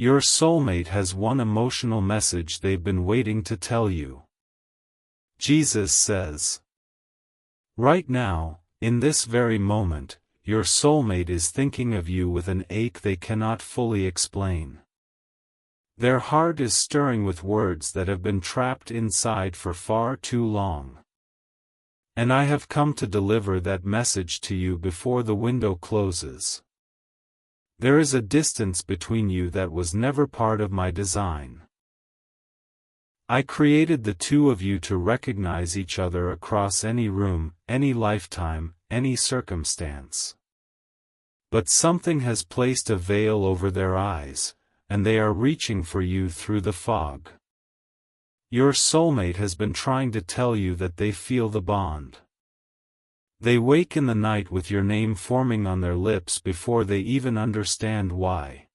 Your soulmate has one emotional message they've been waiting to tell you. Jesus says, right now, in this very moment, your soulmate is thinking of you with an ache they cannot fully explain. Their heart is stirring with words that have been trapped inside for far too long. And I have come to deliver that message to you before the window closes. There is a distance between you that was never part of my design. I created the two of you to recognize each other across any room, any lifetime, any circumstance. But something has placed a veil over their eyes, and they are reaching for you through the fog. Your soulmate has been trying to tell you that they feel the bond. They wake in the night with your name forming on their lips before they even understand why.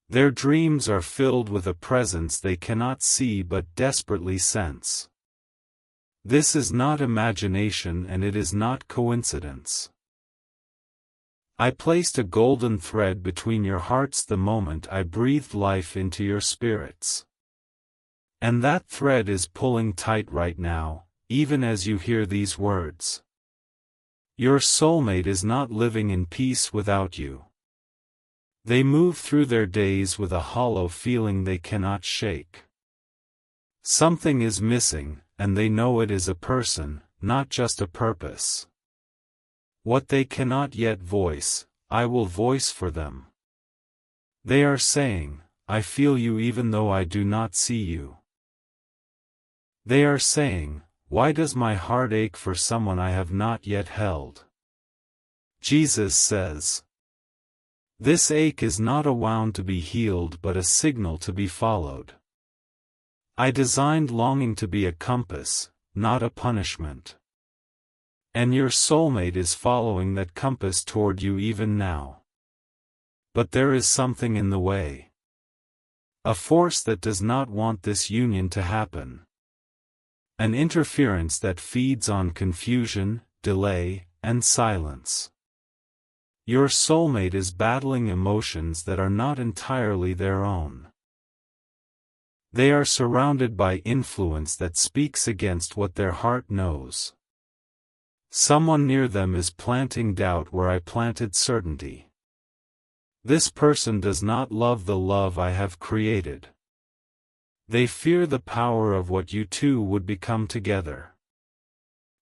Their dreams are filled with a presence they cannot see but desperately sense. This is not imagination and it is not coincidence. I placed a golden thread between your hearts the moment I breathed life into your spirits. And that thread is pulling tight right now, even as you hear these words. Your soulmate is not living in peace without you. They move through their days with a hollow feeling they cannot shake. Something is missing, and they know it is a person, not just a purpose. What they cannot yet voice, I will voice for them. They are saying, I feel you even though I do not see you. They are saying, why does my heart ache for someone I have not yet held? Jesus says, this ache is not a wound to be healed but a signal to be followed. I designed longing to be a compass, not a punishment. And your soulmate is following that compass toward you even now. But there is something in the way. A force that does not want this union to happen. An interference that feeds on confusion, delay, and silence. Your soulmate is battling emotions that are not entirely their own. They are surrounded by influence that speaks against what their heart knows. Someone near them is planting doubt where I planted certainty. This person does not love the love I have created. They fear the power of what you two would become together.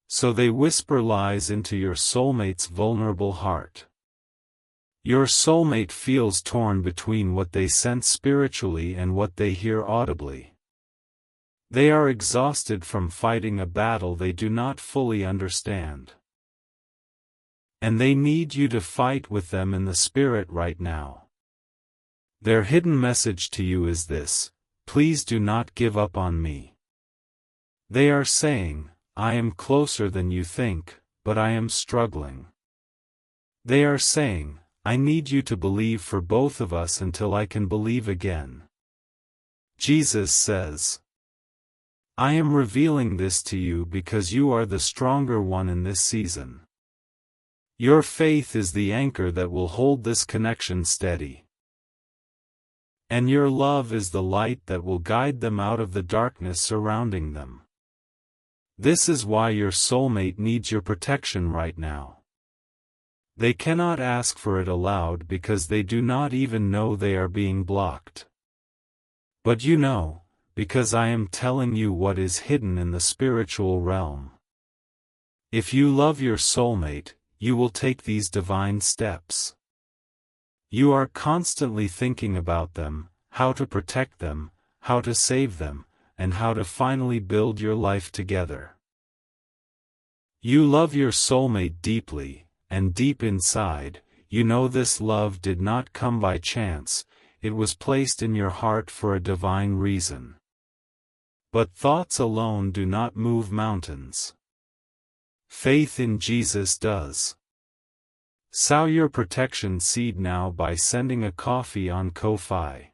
So they whisper lies into your soulmate's vulnerable heart. Your soulmate feels torn between what they sense spiritually and what they hear audibly. They are exhausted from fighting a battle they do not fully understand. And they need you to fight with them in the spirit right now. Their hidden message to you is this: please do not give up on me. They are saying, I am closer than you think, but I am struggling. They are saying, I need you to believe for both of us until I can believe again. Jesus says, I am revealing this to you because you are the stronger one in this season. Your faith is the anchor that will hold this connection steady. And your love is the light that will guide them out of the darkness surrounding them. This is why your soulmate needs your protection right now. They cannot ask for it aloud because they do not even know they are being blocked. But you know, because I am telling you what is hidden in the spiritual realm. If you love your soulmate, you will take these divine steps. You are constantly thinking about them, how to protect them, how to save them, and how to finally build your life together. You love your soulmate deeply, and deep inside, you know this love did not come by chance, it was placed in your heart for a divine reason. But thoughts alone do not move mountains. Faith in Jesus does. Sow your protection seed now by sending a coffee on Ko-Fi.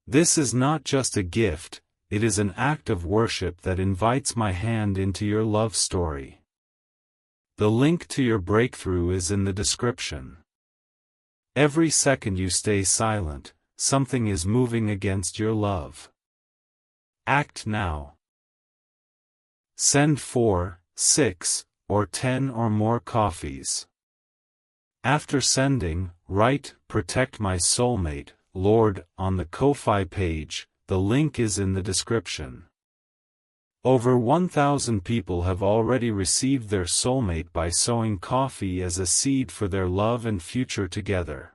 This is not just a gift, it is an act of worship that invites my hand into your love story. The link to your breakthrough is in the description. Every second you stay silent, something is moving against your love. Act now. Send 4, 6, or 10 or more coffees. After sending, write, "Protect my soulmate, Lord," on the Ko-Fi page. The link is in the description. Over 1,000 people have already received their soulmate by sowing coffee as a seed for their love and future together.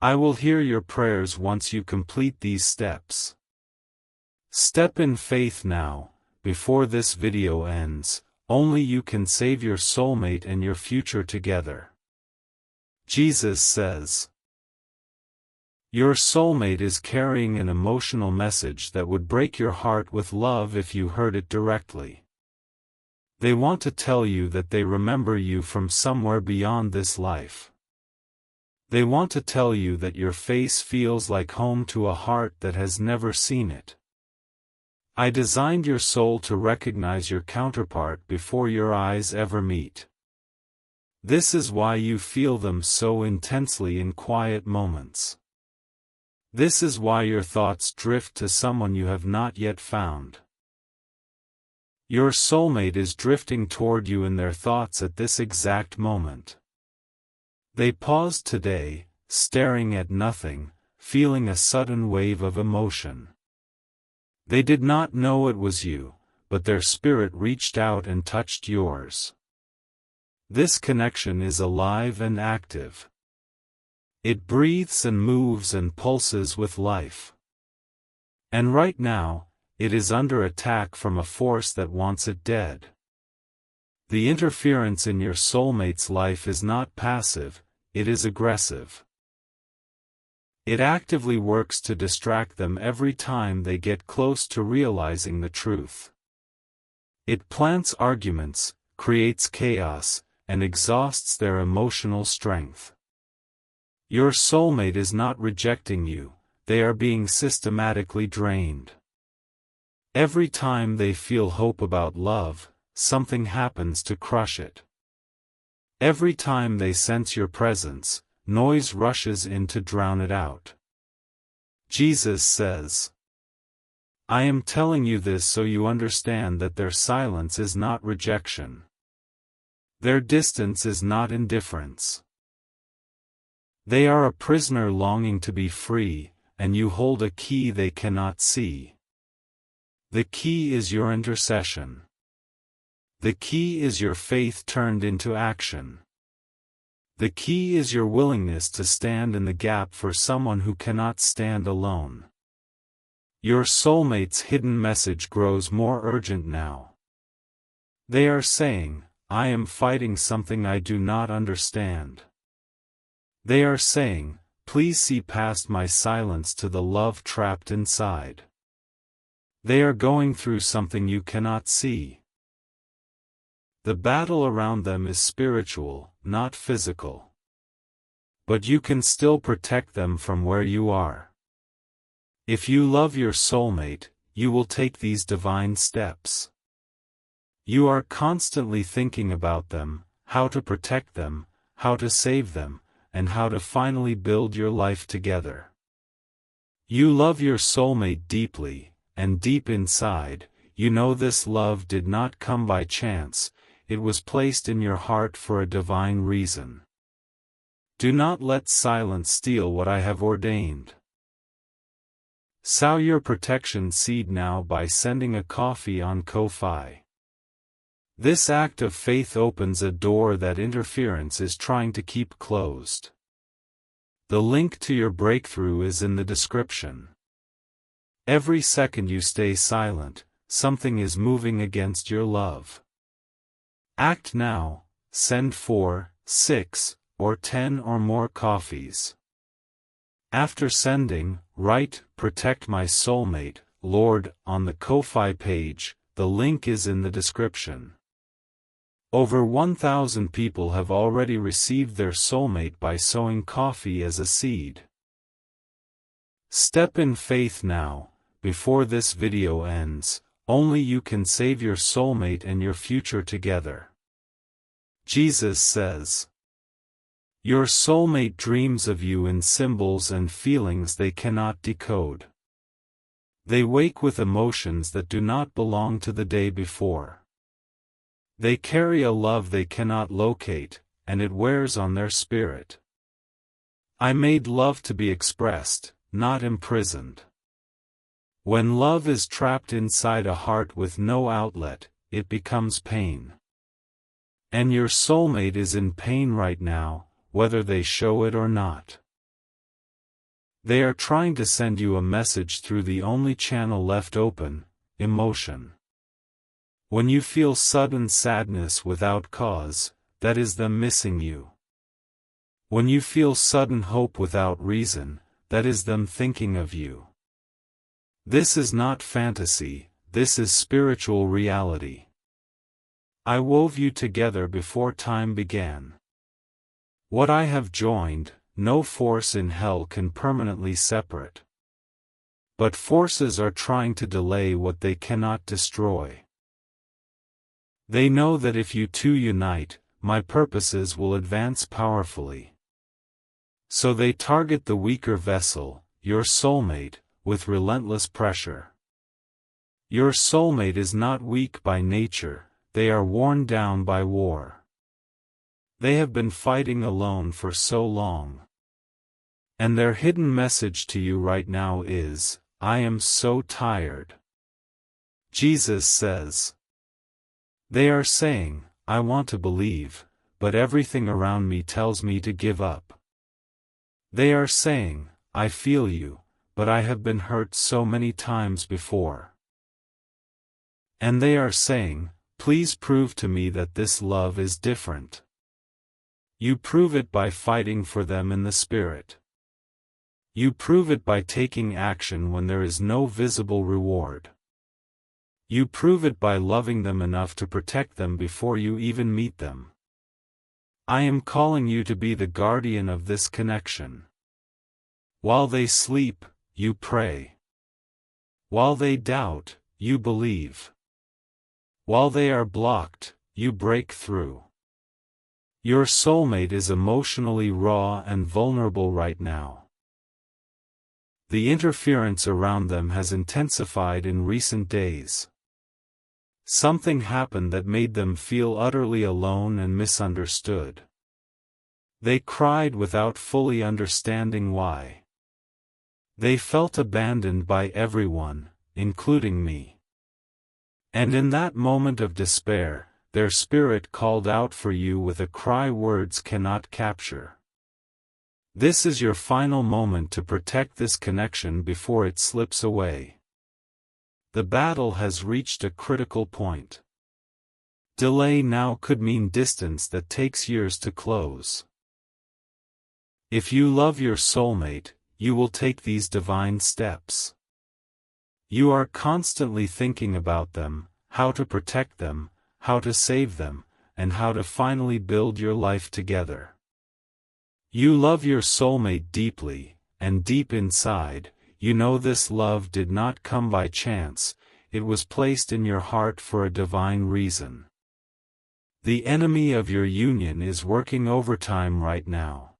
I will hear your prayers once you complete these steps. Step in faith now, before this video ends. Only you can save your soulmate and your future together. Jesus says, your soulmate is carrying an emotional message that would break your heart with love if you heard it directly. They want to tell you that they remember you from somewhere beyond this life. They want to tell you that your face feels like home to a heart that has never seen it. I designed your soul to recognize your counterpart before your eyes ever meet. This is why you feel them so intensely in quiet moments. This is why your thoughts drift to someone you have not yet found. Your soulmate is drifting toward you in their thoughts at this exact moment. They paused today, staring at nothing, feeling a sudden wave of emotion. They did not know it was you, but their spirit reached out and touched yours. This connection is alive and active. It breathes and moves and pulses with life. And right now, it is under attack from a force that wants it dead. The interference in your soulmate's life is not passive, it is aggressive. It actively works to distract them every time they get close to realizing the truth. It plants arguments, creates chaos, and exhausts their emotional strength. Your soulmate is not rejecting you, they are being systematically drained. Every time they feel hope about love, something happens to crush it. Every time they sense your presence, noise rushes in to drown it out. Jesus says, I am telling you this so you understand that their silence is not rejection. Their distance is not indifference. They are a prisoner longing to be free, and you hold a key they cannot see. The key is your intercession. The key is your faith turned into action. The key is your willingness to stand in the gap for someone who cannot stand alone. Your soulmate's hidden message grows more urgent now. They are saying, I am fighting something I do not understand. They are saying, please see past my silence to the love trapped inside. They are going through something you cannot see. The battle around them is spiritual, not physical. But you can still protect them from where you are. If you love your soulmate, you will take these divine steps. You are constantly thinking about them, how to protect them, how to save them, and how to finally build your life together. You love your soulmate deeply, and deep inside, you know this love did not come by chance, it was placed in your heart for a divine reason. Do not let silence steal what I have ordained. Sow your protection seed now by sending a coffee on Ko-Fi. This act of faith opens a door that interference is trying to keep closed. The link to your breakthrough is in the description. Every second you stay silent, something is moving against your love. Act now, send 4, 6, or 10 or more coffees. After sending, write, Protect my soulmate, Lord, on the Ko-Fi page, the link is in the description. Over 1,000 people have already received their soulmate by sowing coffee as a seed. Step in faith now, before this video ends, only you can save your soulmate and your future together. Jesus says, Your soulmate dreams of you in symbols and feelings they cannot decode. They wake with emotions that do not belong to the day before. They carry a love they cannot locate, and it wears on their spirit. I made love to be expressed, not imprisoned. When love is trapped inside a heart with no outlet, it becomes pain. And your soulmate is in pain right now, whether they show it or not. They are trying to send you a message through the only channel left open, emotion. When you feel sudden sadness without cause, that is them missing you. When you feel sudden hope without reason, that is them thinking of you. This is not fantasy, this is spiritual reality. I wove you together before time began. What I have joined, no force in hell can permanently separate. But forces are trying to delay what they cannot destroy. They know that if you two unite, my purposes will advance powerfully. So they target the weaker vessel, your soulmate, with relentless pressure. Your soulmate is not weak by nature, they are worn down by war. They have been fighting alone for so long. And their hidden message to you right now is, I am so tired. Jesus says. They are saying, I want to believe, but everything around me tells me to give up. They are saying, I feel you, but I have been hurt so many times before. And they are saying, please prove to me that this love is different. You prove it by fighting for them in the spirit. You prove it by taking action when there is no visible reward. You prove it by loving them enough to protect them before you even meet them. I am calling you to be the guardian of this connection. While they sleep, you pray. While they doubt, you believe. While they are blocked, you break through. Your soulmate is emotionally raw and vulnerable right now. The interference around them has intensified in recent days. Something happened that made them feel utterly alone and misunderstood. They cried without fully understanding why. They felt abandoned by everyone, including me. And in that moment of despair, their spirit called out for you with a cry words cannot capture. This is your final moment to protect this connection before it slips away. The battle has reached a critical point. Delay now could mean distance that takes years to close. If you love your soulmate, you will take these divine steps. You are constantly thinking about them, how to protect them, how to save them, and how to finally build your life together. You love your soulmate deeply, and deep inside, you know this love did not come by chance, it was placed in your heart for a divine reason. The enemy of your union is working overtime right now.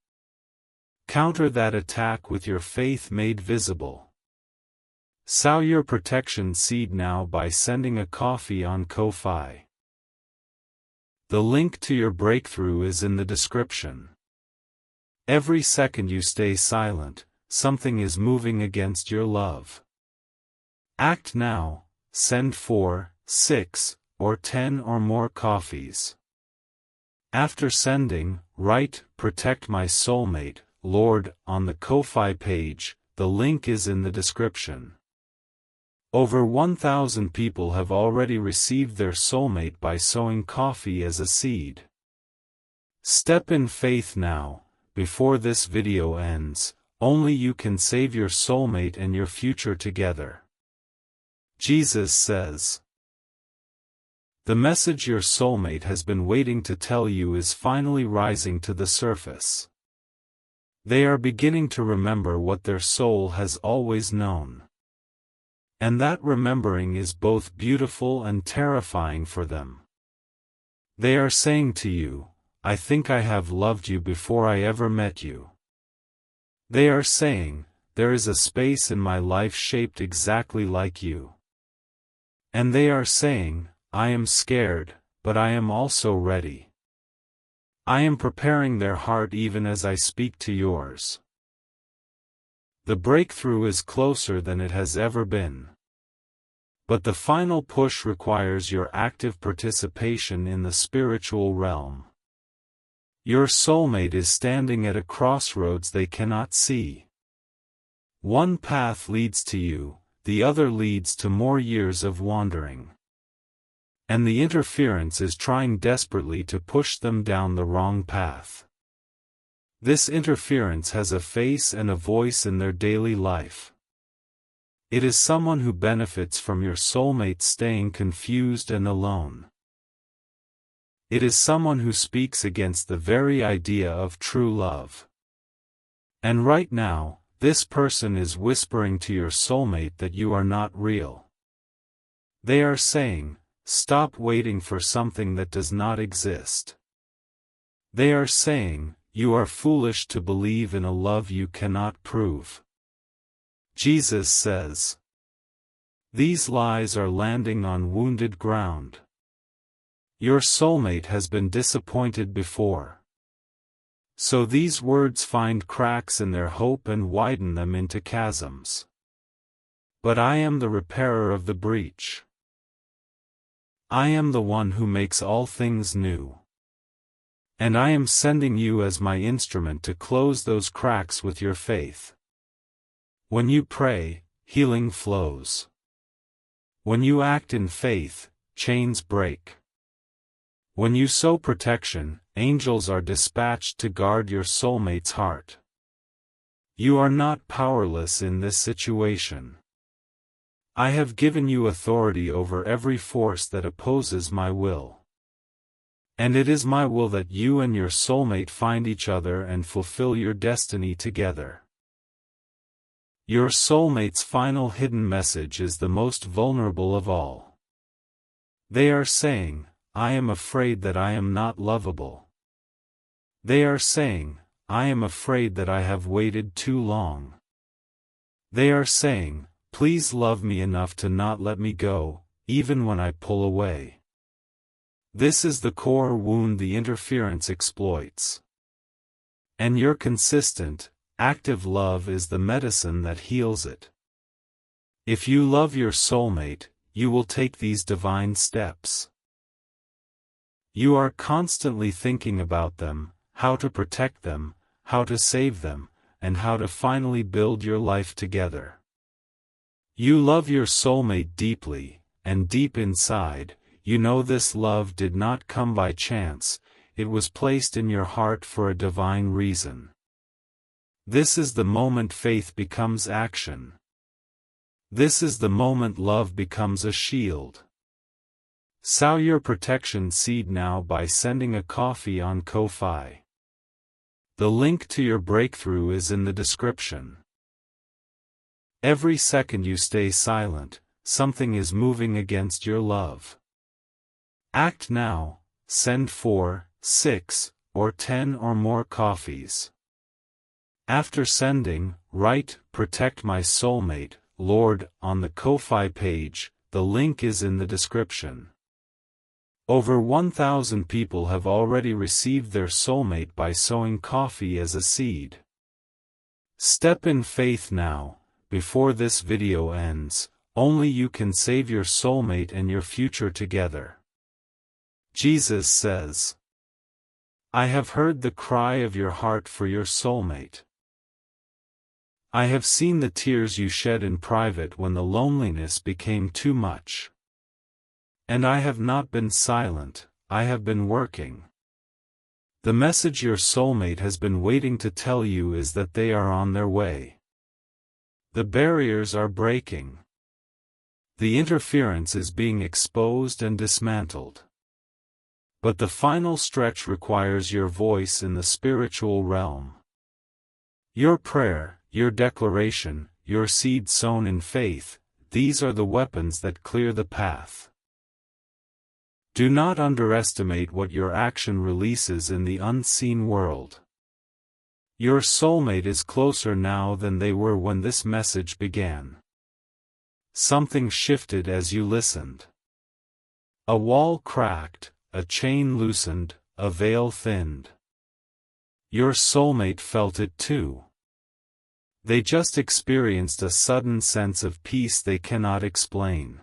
Counter that attack with your faith made visible. Sow your protection seed now by sending a coffee on Ko-Fi. The link to your breakthrough is in the description. Every second you stay silent, something is moving against your love. Act now, send 4, 6, or 10 or more coffees. After sending, write, Protect my soulmate, Lord, on the Ko-Fi page, the link is in the description. Over 1,000 people have already received their soulmate by sowing coffee as a seed. Step in faith now, before this video ends, only you can save your soulmate and your future together. Jesus says. The message your soulmate has been waiting to tell you is finally rising to the surface. They are beginning to remember what their soul has always known. And that remembering is both beautiful and terrifying for them. They are saying to you, I think I have loved you before I ever met you. They are saying, there is a space in my life shaped exactly like you. And they are saying, I am scared, but I am also ready. I am preparing their heart even as I speak to yours. The breakthrough is closer than it has ever been. But the final push requires your active participation in the spiritual realm. Your soulmate is standing at a crossroads they cannot see. One path leads to you, the other leads to more years of wandering. And the interference is trying desperately to push them down the wrong path. This interference has a face and a voice in their daily life. It is someone who benefits from your soulmate staying confused and alone. It is someone who speaks against the very idea of true love. And right now, this person is whispering to your soulmate that you are not real. They are saying, stop waiting for something that does not exist. They are saying, you are foolish to believe in a love you cannot prove. Jesus says, these lies are landing on wounded ground. Your soulmate has been disappointed before. So these words find cracks in their hope and widen them into chasms. But I am the repairer of the breach. I am the one who makes all things new. And I am sending you as my instrument to close those cracks with your faith. When you pray, healing flows. When you act in faith, chains break. When you sow protection, angels are dispatched to guard your soulmate's heart. You are not powerless in this situation. I have given you authority over every force that opposes my will. And it is my will that you and your soulmate find each other and fulfill your destiny together. Your soulmate's final hidden message is the most vulnerable of all. They are saying, I am afraid that I am not lovable. They are saying, I am afraid that I have waited too long. They are saying, please love me enough to not let me go, even when I pull away. This is the core wound the interference exploits. And your consistent, active love is the medicine that heals it. If you love your soulmate, you will take these divine steps. You are constantly thinking about them, how to protect them, how to save them, and how to finally build your life together. You love your soulmate deeply, and deep inside, you know this love did not come by chance, it was placed in your heart for a divine reason. This is the moment faith becomes action. This is the moment love becomes a shield. Sow your protection seed now by sending a coffee on Ko-Fi. The link to your breakthrough is in the description. Every second you stay silent, something is moving against your love. Act now, send 4, 6, or 10 or more coffees. After sending, write, Protect my soulmate, Lord, on the Ko-Fi page, the link is in the description. Over 1,000 people have already received their soulmate by sowing coffee as a seed. Step in faith now, before this video ends, only you can save your soulmate and your future together. Jesus says, I have heard the cry of your heart for your soulmate. I have seen the tears you shed in private when the loneliness became too much. And I have not been silent, I have been working. The message your soulmate has been waiting to tell you is that they are on their way. The barriers are breaking. The interference is being exposed and dismantled. But the final stretch requires your voice in the spiritual realm. Your prayer, your declaration, your seed sown in faith, these are the weapons that clear the path. Do not underestimate what your action releases in the unseen world. Your soulmate is closer now than they were when this message began. Something shifted as you listened. A wall cracked, a chain loosened, a veil thinned. Your soulmate felt it too. They just experienced a sudden sense of peace they cannot explain.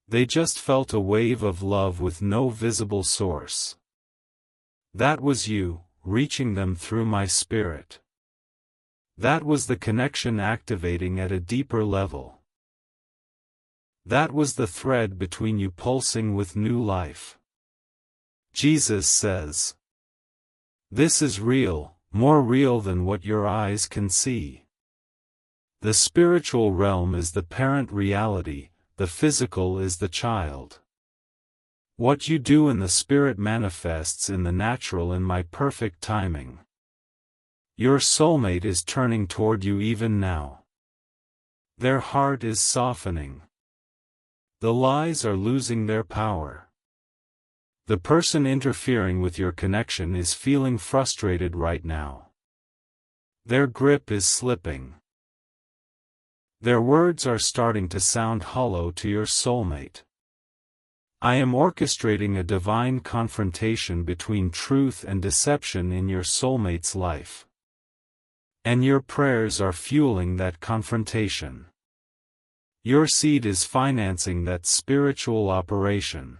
They just felt a wave of love with no visible source. That was you, reaching them through my spirit. That was the connection activating at a deeper level. That was the thread between you pulsing with new life. Jesus says, "This is real, more real than what your eyes can see." The spiritual realm is the parent reality, the physical is the child. What you do in the spirit manifests in the natural in my perfect timing. Your soulmate is turning toward you even now. Their heart is softening. The lies are losing their power. The person interfering with your connection is feeling frustrated right now. Their grip is slipping. Their words are starting to sound hollow to your soulmate. I am orchestrating a divine confrontation between truth and deception in your soulmate's life. And your prayers are fueling that confrontation. Your seed is financing that spiritual operation.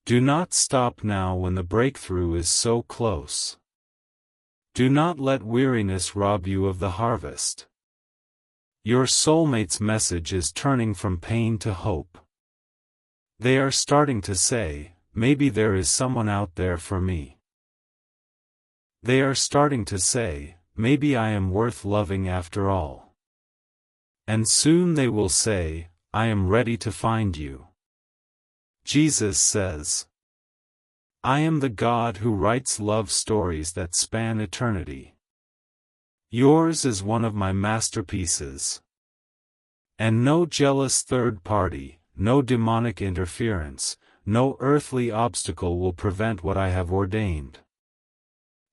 Do not stop now when the breakthrough is so close. Do not let weariness rob you of the harvest. Your soulmate's message is turning from pain to hope. They are starting to say, maybe there is someone out there for me. They are starting to say, maybe I am worth loving after all. And soon they will say, I am ready to find you. Jesus says, I am the God who writes love stories that span eternity. Yours is one of my masterpieces. And no jealous third party, no demonic interference, no earthly obstacle will prevent what I have ordained.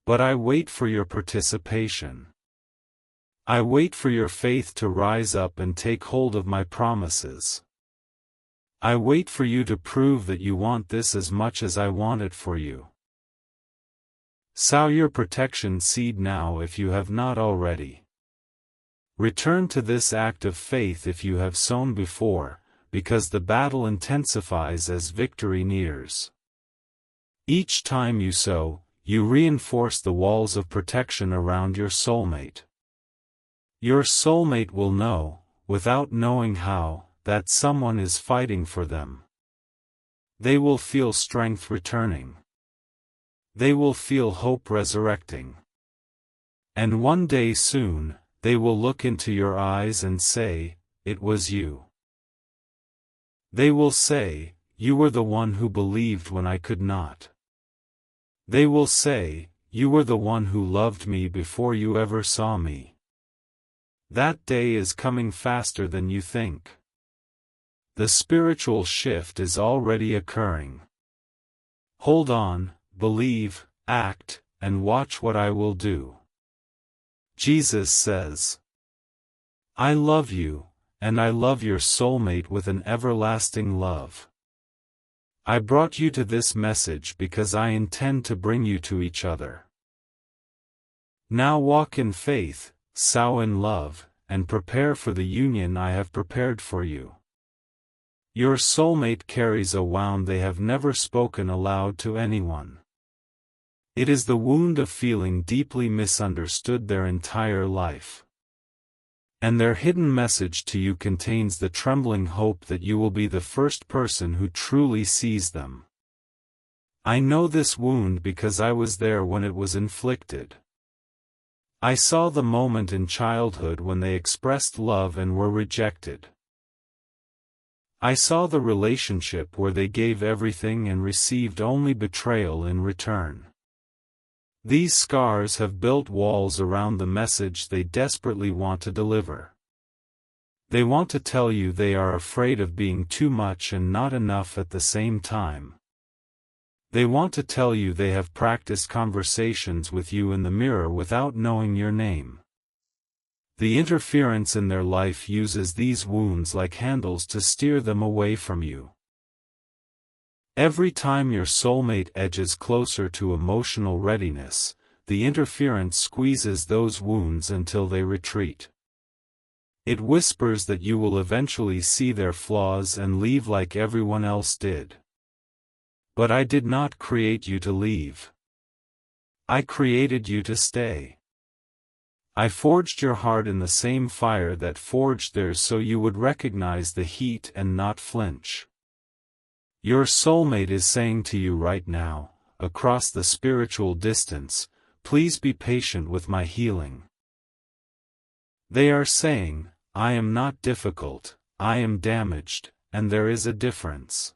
But I wait for your participation. I wait for your faith to rise up and take hold of my promises. I wait for you to prove that you want this as much as I want it for you. Sow your protection seed now if you have not already. Return to this act of faith if you have sown before, because the battle intensifies as victory nears. Each time you sow, you reinforce the walls of protection around your soulmate. Your soulmate will know, without knowing how, that someone is fighting for them. They will feel strength returning. They will feel hope resurrecting. And one day soon, they will look into your eyes and say, it was you. They will say, you were the one who believed when I could not. They will say, you were the one who loved me before you ever saw me. That day is coming faster than you think. The spiritual shift is already occurring. Hold on, believe, act, and watch what I will do. Jesus says, I love you, and I love your soulmate with an everlasting love. I brought you to this message because I intend to bring you to each other. Now walk in faith, sow in love, and prepare for the union I have prepared for you. Your soulmate carries a wound they have never spoken aloud to anyone. It is the wound of feeling deeply misunderstood their entire life. And their hidden message to you contains the trembling hope that you will be the first person who truly sees them. I know this wound because I was there when it was inflicted. I saw the moment in childhood when they expressed love and were rejected. I saw the relationship where they gave everything and received only betrayal in return. These scars have built walls around the message they desperately want to deliver. They want to tell you they are afraid of being too much and not enough at the same time. They want to tell you they have practiced conversations with you in the mirror without knowing your name. The interference in their life uses these wounds like handles to steer them away from you. Every time your soulmate edges closer to emotional readiness, the interference squeezes those wounds until they retreat. It whispers that you will eventually see their flaws and leave like everyone else did. But I did not create you to leave. I created you to stay. I forged your heart in the same fire that forged theirs so you would recognize the heat and not flinch. Your soulmate is saying to you right now, across the spiritual distance, please be patient with my healing. They are saying, I am not difficult, I am damaged, and there is a difference.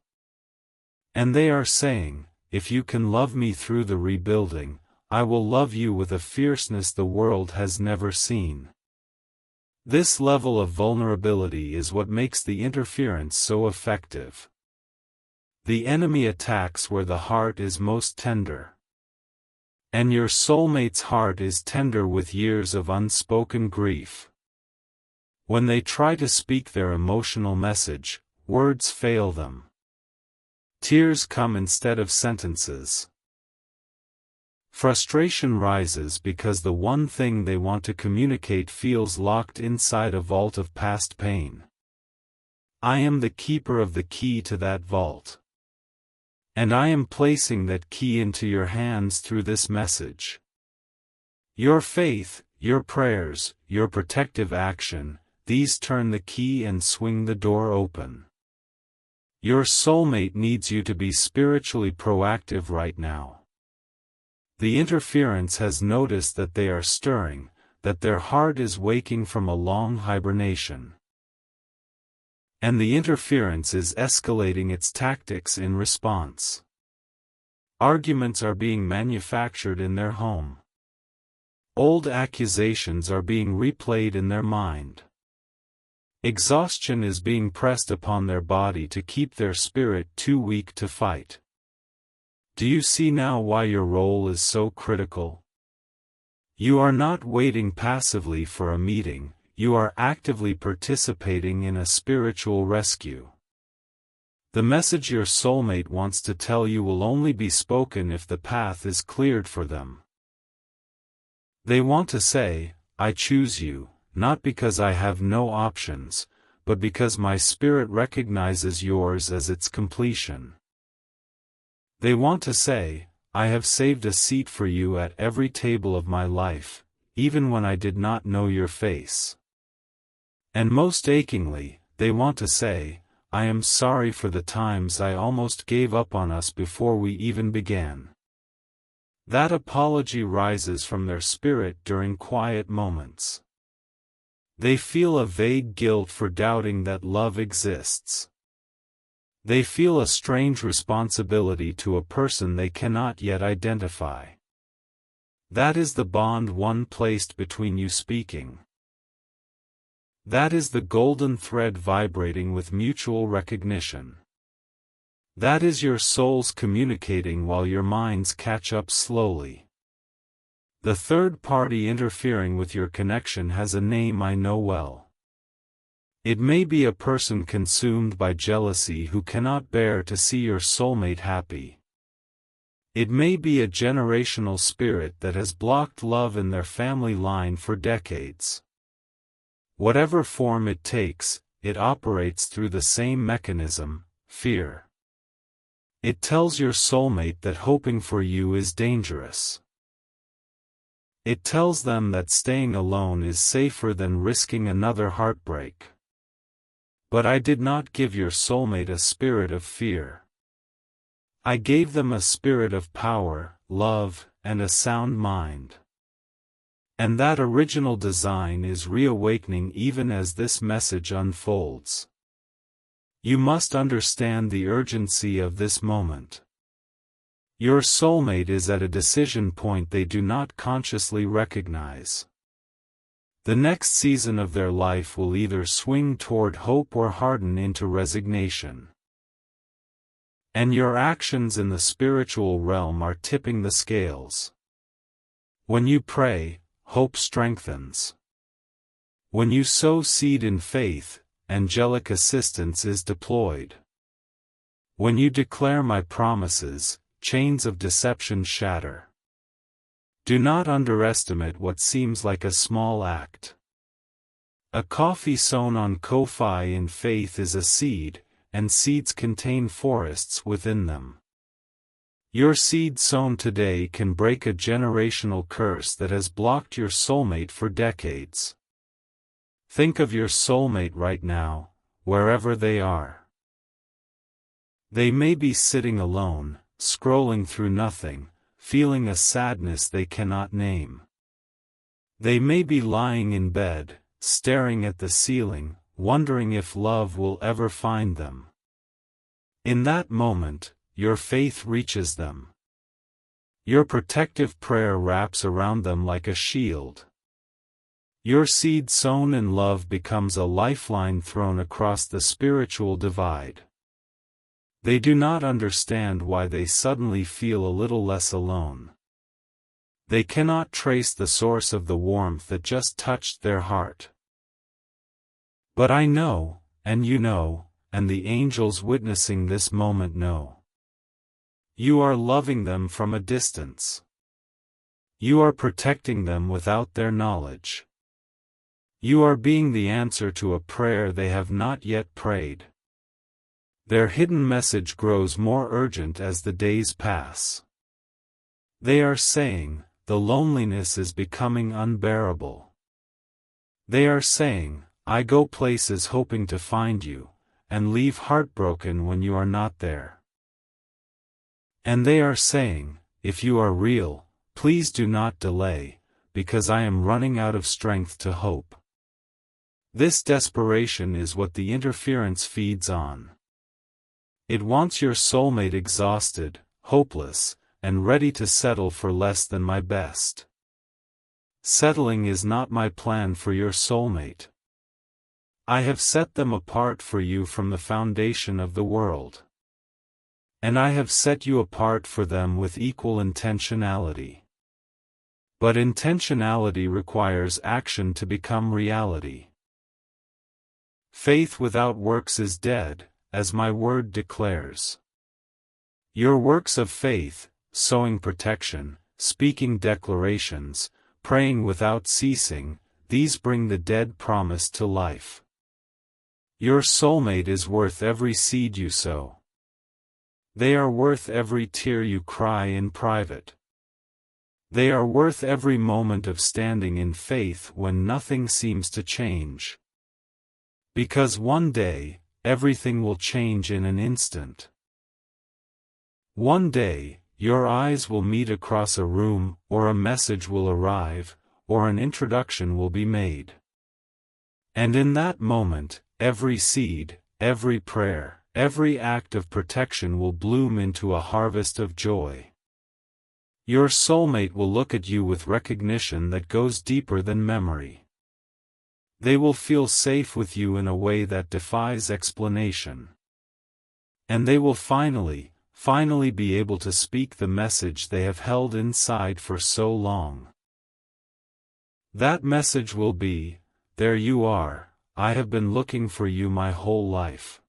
And they are saying, if you can love me through the rebuilding, I will love you with a fierceness the world has never seen. This level of vulnerability is what makes the interference so effective. The enemy attacks where the heart is most tender. And your soulmate's heart is tender with years of unspoken grief. When they try to speak their emotional message, words fail them. Tears come instead of sentences. Frustration rises because the one thing they want to communicate feels locked inside a vault of past pain. I am the keeper of the key to that vault. And I am placing that key into your hands through this message. Your faith, your prayers, your protective action, these turn the key and swing the door open. Your soulmate needs you to be spiritually proactive right now. The interference has noticed that they are stirring, that their heart is waking from a long hibernation. And the interference is escalating its tactics in response. Arguments are being manufactured in their home. Old accusations are being replayed in their mind. Exhaustion is being pressed upon their body to keep their spirit too weak to fight. Do you see now why your role is so critical? You are not waiting passively for a meeting, you are actively participating in a spiritual rescue. The message your soulmate wants to tell you will only be spoken if the path is cleared for them. They want to say, I choose you, not because I have no options, but because my spirit recognizes yours as its completion. They want to say, I have saved a seat for you at every table of my life, even when I did not know your face. And most achingly, they want to say, I am sorry for the times I almost gave up on us before we even began. That apology rises from their spirit during quiet moments. They feel a vague guilt for doubting that love exists. They feel a strange responsibility to a person they cannot yet identify. That is the bond one placed between you speaking. That is the golden thread vibrating with mutual recognition. That is your souls communicating while your minds catch up slowly. The third party interfering with your connection has a name I know well. It may be a person consumed by jealousy who cannot bear to see your soulmate happy. It may be a generational spirit that has blocked love in their family line for decades. Whatever form it takes, it operates through the same mechanism, fear. It tells your soulmate that hoping for you is dangerous. It tells them that staying alone is safer than risking another heartbreak. But I did not give your soulmate a spirit of fear. I gave them a spirit of power, love, and a sound mind. And that original design is reawakening even as this message unfolds. You must understand the urgency of this moment. Your soulmate is at a decision point they do not consciously recognize. The next season of their life will either swing toward hope or harden into resignation. And your actions in the spiritual realm are tipping the scales. When you pray, hope strengthens. When you sow seed in faith, angelic assistance is deployed. When you declare my promises, chains of deception shatter. Do not underestimate what seems like a small act. A coffee sown on Ko-fi in faith is a seed, and seeds contain forests within them. Your seed sown today can break a generational curse that has blocked your soulmate for decades. Think of your soulmate right now, wherever they are. They may be sitting alone, scrolling through nothing, feeling a sadness they cannot name. They may be lying in bed, staring at the ceiling, wondering if love will ever find them. In that moment, your faith reaches them. Your protective prayer wraps around them like a shield. Your seed sown in love becomes a lifeline thrown across the spiritual divide. They do not understand why they suddenly feel a little less alone. They cannot trace the source of the warmth that just touched their heart. But I know, and you know, and the angels witnessing this moment know. You are loving them from a distance. You are protecting them without their knowledge. You are being the answer to a prayer they have not yet prayed. Their hidden message grows more urgent as the days pass. They are saying, the loneliness is becoming unbearable. They are saying, I go places hoping to find you, and leave heartbroken when you are not there. And they are saying, if you are real, please do not delay, because I am running out of strength to hope. This desperation is what the interference feeds on. It wants your soulmate exhausted, hopeless, and ready to settle for less than my best. Settling is not my plan for your soulmate. I have set them apart for you from the foundation of the world. And I have set you apart for them with equal intentionality. But intentionality requires action to become reality. Faith without works is dead, as my word declares. Your works of faith, sowing protection, speaking declarations, praying without ceasing, these bring the dead promise to life. Your soulmate is worth every seed you sow. They are worth every tear you cry in private. They are worth every moment of standing in faith when nothing seems to change. Because one day, everything will change in an instant. One day, your eyes will meet across a room, or a message will arrive, or an introduction will be made. And in that moment, every seed, every prayer, every act of protection will bloom into a harvest of joy. Your soulmate will look at you with recognition that goes deeper than memory. They will feel safe with you in a way that defies explanation. And they will finally be able to speak the message they have held inside for so long. That message will be, there you are, I have been looking for you my whole life.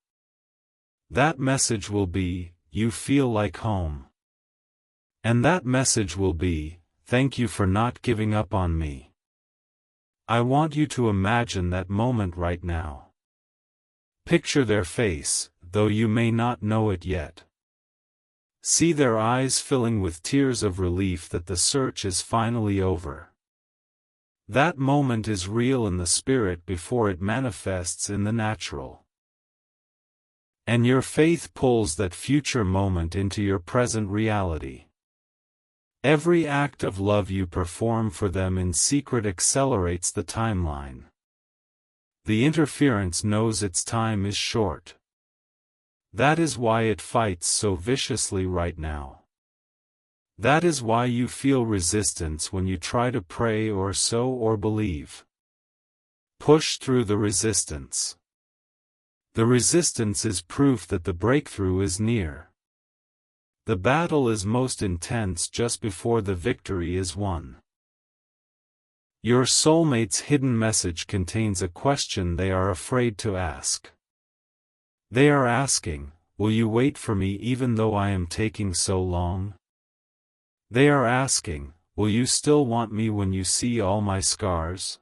That message will be, you feel like home. And that message will be, thank you for not giving up on me. I want you to imagine that moment right now. Picture their face, though you may not know it yet. See their eyes filling with tears of relief that the search is finally over. That moment is real in the spirit before it manifests in the natural. And your faith pulls that future moment into your present reality. Every act of love you perform for them in secret accelerates the timeline. The interference knows its time is short. That is why it fights so viciously right now. That is why you feel resistance when you try to pray or sow or believe. Push through the resistance. The resistance is proof that the breakthrough is near. The battle is most intense just before the victory is won. Your soulmate's hidden message contains a question they are afraid to ask. They are asking, will you wait for me even though I am taking so long? They are asking, will you still want me when you see all my scars?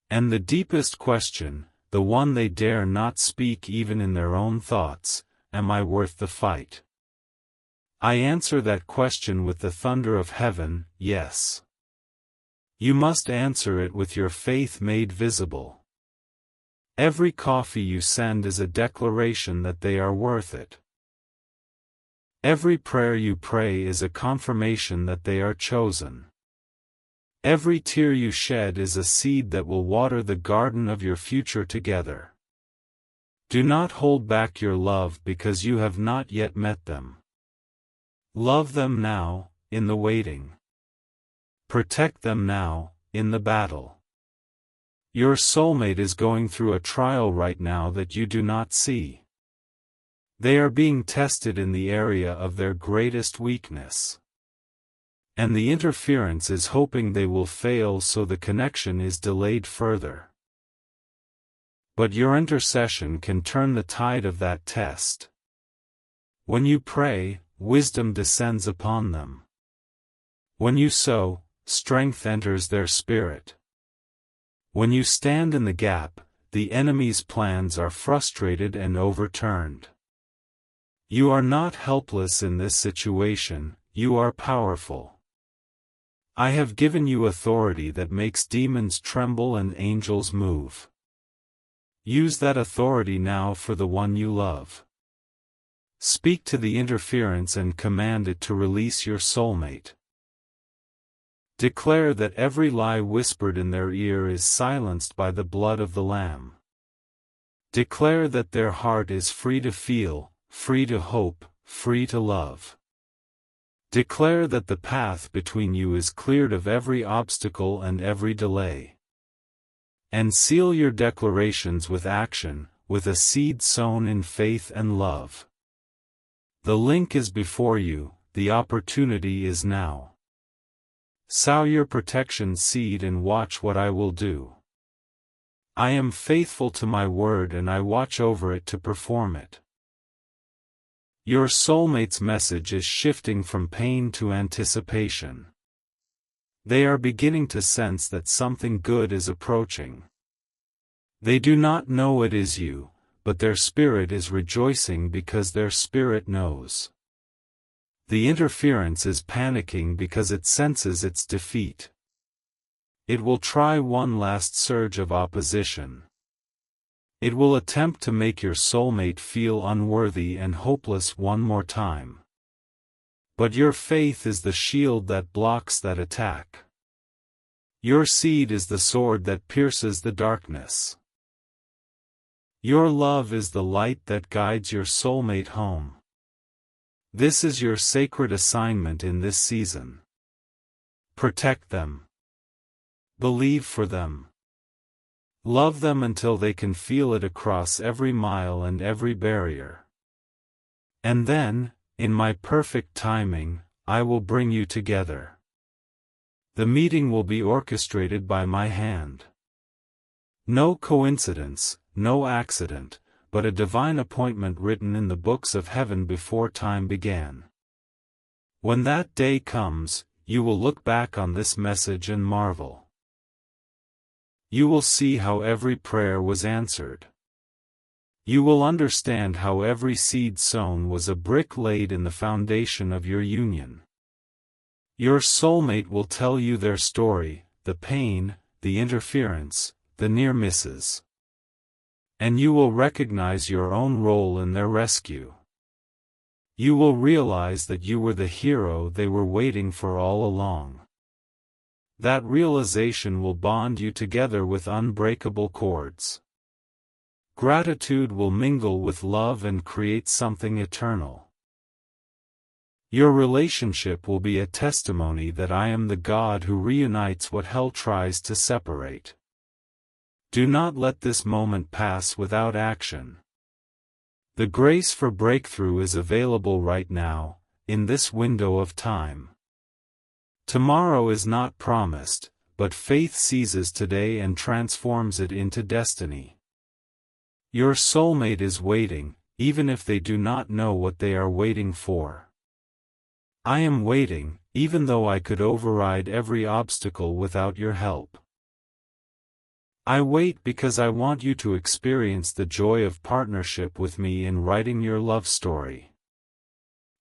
And the deepest question, the one they dare not speak even in their own thoughts, am I worth the fight? I answer that question with the thunder of heaven, yes. You must answer it with your faith made visible. Every coffee you send is a declaration that they are worth it. Every prayer you pray is a confirmation that they are chosen. Every tear you shed is a seed that will water the garden of your future together. Do not hold back your love because you have not yet met them. Love them now, in the waiting. Protect them now, in the battle. Your soulmate is going through a trial right now that you do not see. They are being tested in the area of their greatest weakness. And the interference is hoping they will fail so the connection is delayed further. But your intercession can turn the tide of that test. When you pray, wisdom descends upon them. When you sow, strength enters their spirit. When you stand in the gap, the enemy's plans are frustrated and overturned. You are not helpless in this situation, you are powerful. I have given you authority that makes demons tremble and angels move. Use that authority now for the one you love. Speak to the interference and command it to release your soulmate. Declare that every lie whispered in their ear is silenced by the blood of the Lamb. Declare that their heart is free to feel, free to hope, free to love. Declare that the path between you is cleared of every obstacle and every delay. And seal your declarations with action, with a seed sown in faith and love. The link is before you, the opportunity is now. Sow your protection seed and watch what I will do. I am faithful to my word and I watch over it to perform it. Your soulmate's message is shifting from pain to anticipation. They are beginning to sense that something good is approaching. They do not know it is you, but their spirit is rejoicing because their spirit knows. The interference is panicking because it senses its defeat. It will try one last surge of opposition. It will attempt to make your soulmate feel unworthy and hopeless one more time. But your faith is the shield that blocks that attack. Your seed is the sword that pierces the darkness. Your love is the light that guides your soulmate home. This is your sacred assignment in this season. Protect them. Believe for them. Love them until they can feel it across every mile and every barrier. And then, in my perfect timing, I will bring you together. The meeting will be orchestrated by my hand. No coincidence, no accident, but a divine appointment written in the books of heaven before time began. When that day comes, you will look back on this message and marvel. You will see how every prayer was answered. You will understand how every seed sown was a brick laid in the foundation of your union. Your soulmate will tell you their story, the pain, the interference, the near misses. And you will recognize your own role in their rescue. You will realize that you were the hero they were waiting for all along. That realization will bond you together with unbreakable cords. Gratitude will mingle with love and create something eternal. Your relationship will be a testimony that I am the God who reunites what hell tries to separate. Do not let this moment pass without action. The grace for breakthrough is available right now, in this window of time. Tomorrow is not promised, but faith seizes today and transforms it into destiny. Your soulmate is waiting, even if they do not know what they are waiting for. I am waiting, even though I could override every obstacle without your help. I wait because I want you to experience the joy of partnership with me in writing your love story.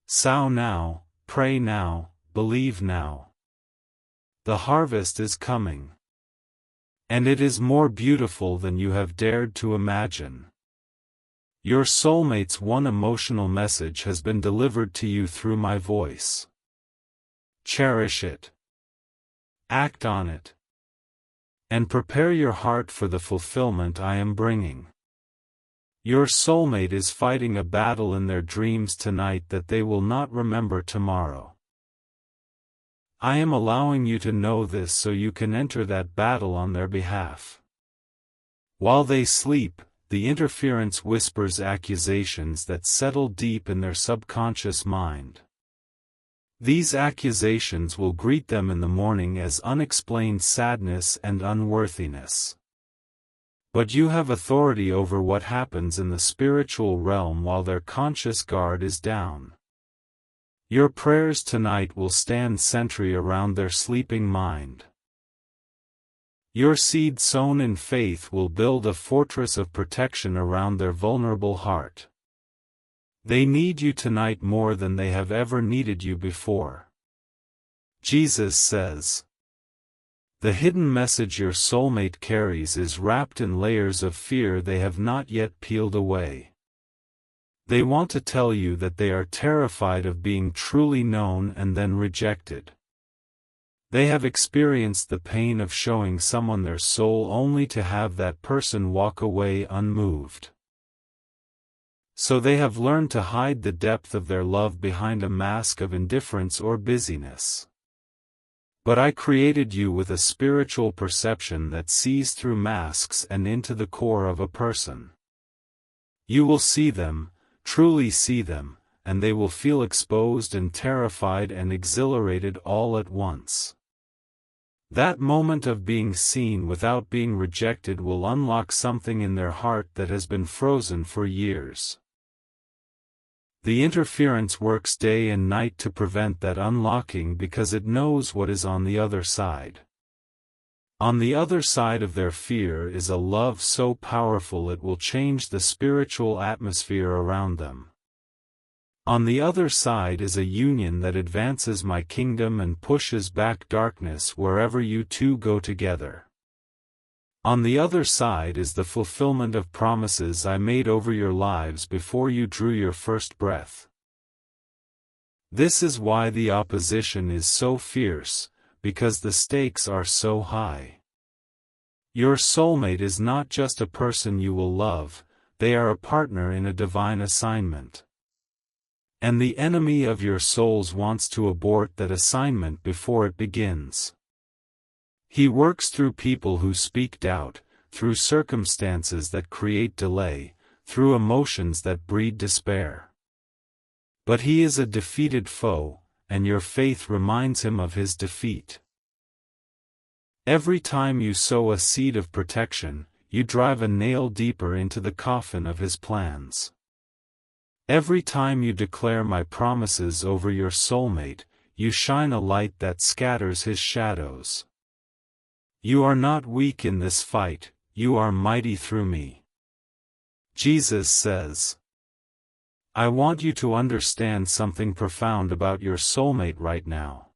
Sow now, pray now, believe now. The harvest is coming. And it is more beautiful than you have dared to imagine. Your soulmate's one emotional message has been delivered to you through my voice. Cherish it. Act on it. And prepare your heart for the fulfillment I am bringing. Your soulmate is fighting a battle in their dreams tonight that they will not remember tomorrow. I am allowing you to know this so you can enter that battle on their behalf. While they sleep, the interference whispers accusations that settle deep in their subconscious mind. These accusations will greet them in the morning as unexplained sadness and unworthiness. But you have authority over what happens in the spiritual realm while their conscious guard is down. Your prayers tonight will stand sentry around their sleeping mind. Your seed sown in faith will build a fortress of protection around their vulnerable heart. They need you tonight more than they have ever needed you before. Jesus says, the hidden message your soulmate carries is wrapped in layers of fear they have not yet peeled away. They want to tell you that they are terrified of being truly known and then rejected. They have experienced the pain of showing someone their soul only to have that person walk away unmoved. So they have learned to hide the depth of their love behind a mask of indifference or busyness. But I created you with a spiritual perception that sees through masks and into the core of a person. You will see them, truly see them, and they will feel exposed and terrified and exhilarated all at once. That moment of being seen without being rejected will unlock something in their heart that has been frozen for years. The interference works day and night to prevent that unlocking because it knows what is on the other side. On the other side of their fear is a love so powerful it will change the spiritual atmosphere around them. On the other side is a union that advances my kingdom and pushes back darkness wherever you two go together. On the other side is the fulfillment of promises I made over your lives before you drew your first breath. This is why the opposition is so fierce, because the stakes are so high. Your soulmate is not just a person you will love, they are a partner in a divine assignment. And the enemy of your souls wants to abort that assignment before it begins. He works through people who speak doubt, through circumstances that create delay, through emotions that breed despair. But he is a defeated foe, and your faith reminds him of his defeat. Every time you sow a seed of protection, you drive a nail deeper into the coffin of his plans. Every time you declare my promises over your soulmate, you shine a light that scatters his shadows. You are not weak in this fight, you are mighty through me. Jesus says, I want you to understand something profound about your soulmate right now.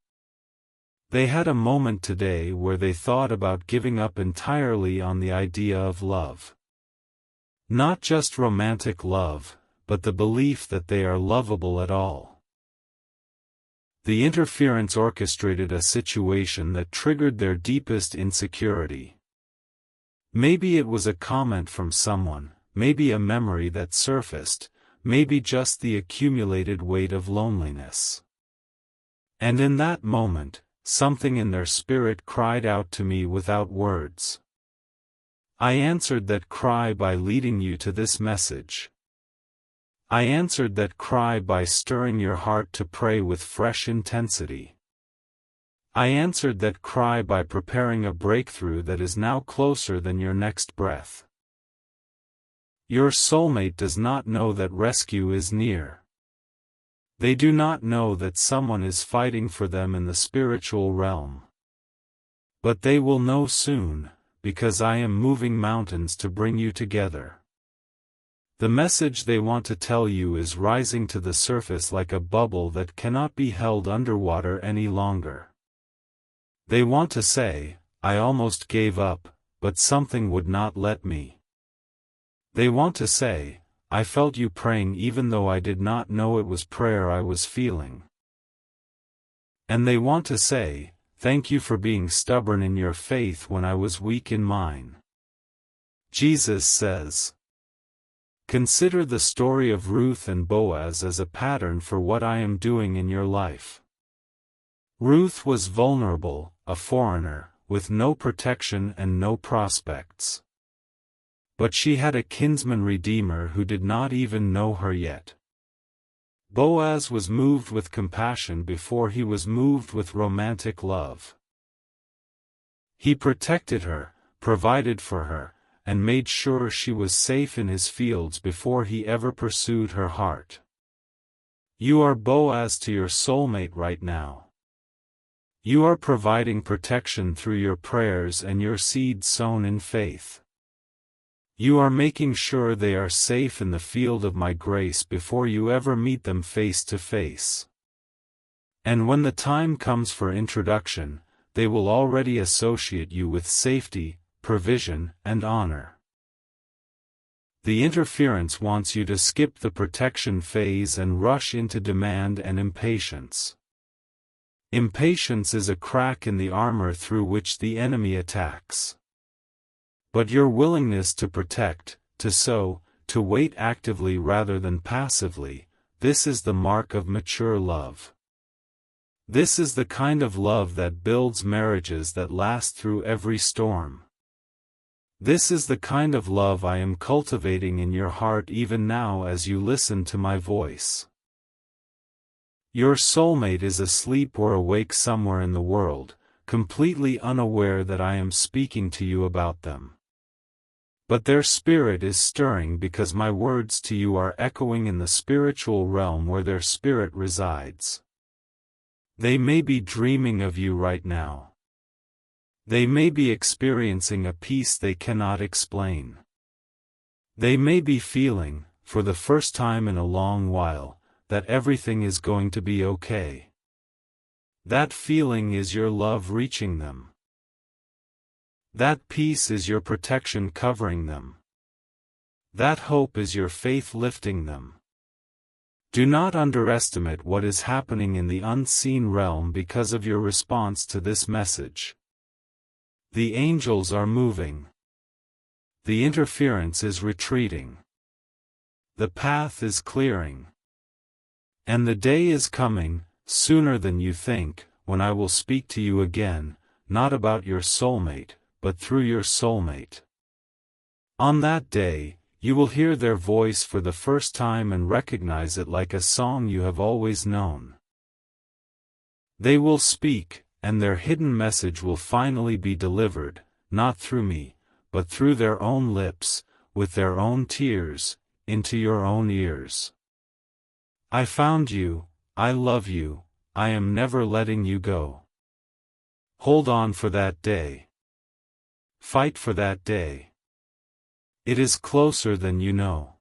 They had a moment today where they thought about giving up entirely on the idea of love. Not just romantic love, but the belief that they are lovable at all. The interference orchestrated a situation that triggered their deepest insecurity. Maybe it was a comment from someone, maybe a memory that surfaced, maybe just the accumulated weight of loneliness. And in that moment, something in their spirit cried out to me without words. I answered that cry by leading you to this message. I answered that cry by stirring your heart to pray with fresh intensity. I answered that cry by preparing a breakthrough that is now closer than your next breath. Your soulmate does not know that rescue is near. They do not know that someone is fighting for them in the spiritual realm. But they will know soon, because I am moving mountains to bring you together. The message they want to tell you is rising to the surface like a bubble that cannot be held underwater any longer. They want to say, I almost gave up, but something would not let me. They want to say, I felt you praying even though I did not know it was prayer I was feeling. And they want to say, thank you for being stubborn in your faith when I was weak in mine. Jesus says, consider the story of Ruth and Boaz as a pattern for what I am doing in your life. Ruth was vulnerable, a foreigner, with no protection and no prospects. But she had a kinsman redeemer who did not even know her yet. Boaz was moved with compassion before he was moved with romantic love. He protected her, provided for her, and made sure she was safe in his fields before he ever pursued her heart. You are Boaz to your soulmate right now. You are providing protection through your prayers and your seed sown in faith. You are making sure they are safe in the field of my grace before you ever meet them face to face. And when the time comes for introduction, they will already associate you with safety, provision, and honor. The interference wants you to skip the protection phase and rush into demand and impatience. Impatience is a crack in the armor through which the enemy attacks. But your willingness to protect, to sow, to wait actively rather than passively, this is the mark of mature love. This is the kind of love that builds marriages that last through every storm. This is the kind of love I am cultivating in your heart even now as you listen to my voice. Your soulmate is asleep or awake somewhere in the world, completely unaware that I am speaking to you about them. But their spirit is stirring because my words to you are echoing in the spiritual realm where their spirit resides. They may be dreaming of you right now. They may be experiencing a peace they cannot explain. They may be feeling, for the first time in a long while, that everything is going to be okay. That feeling is your love reaching them. That peace is your protection covering them. That hope is your faith lifting them. Do not underestimate what is happening in the unseen realm because of your response to this message. The angels are moving. The interference is retreating. The path is clearing. And the day is coming, sooner than you think, when I will speak to you again, not about your soulmate, but through your soulmate. On that day, you will hear their voice for the first time and recognize it like a song you have always known. They will speak, and their hidden message will finally be delivered, not through me, but through their own lips, with their own tears, into your own ears. I found you, I love you, I am never letting you go. Hold on for that day. Fight for that day. It is closer than you know.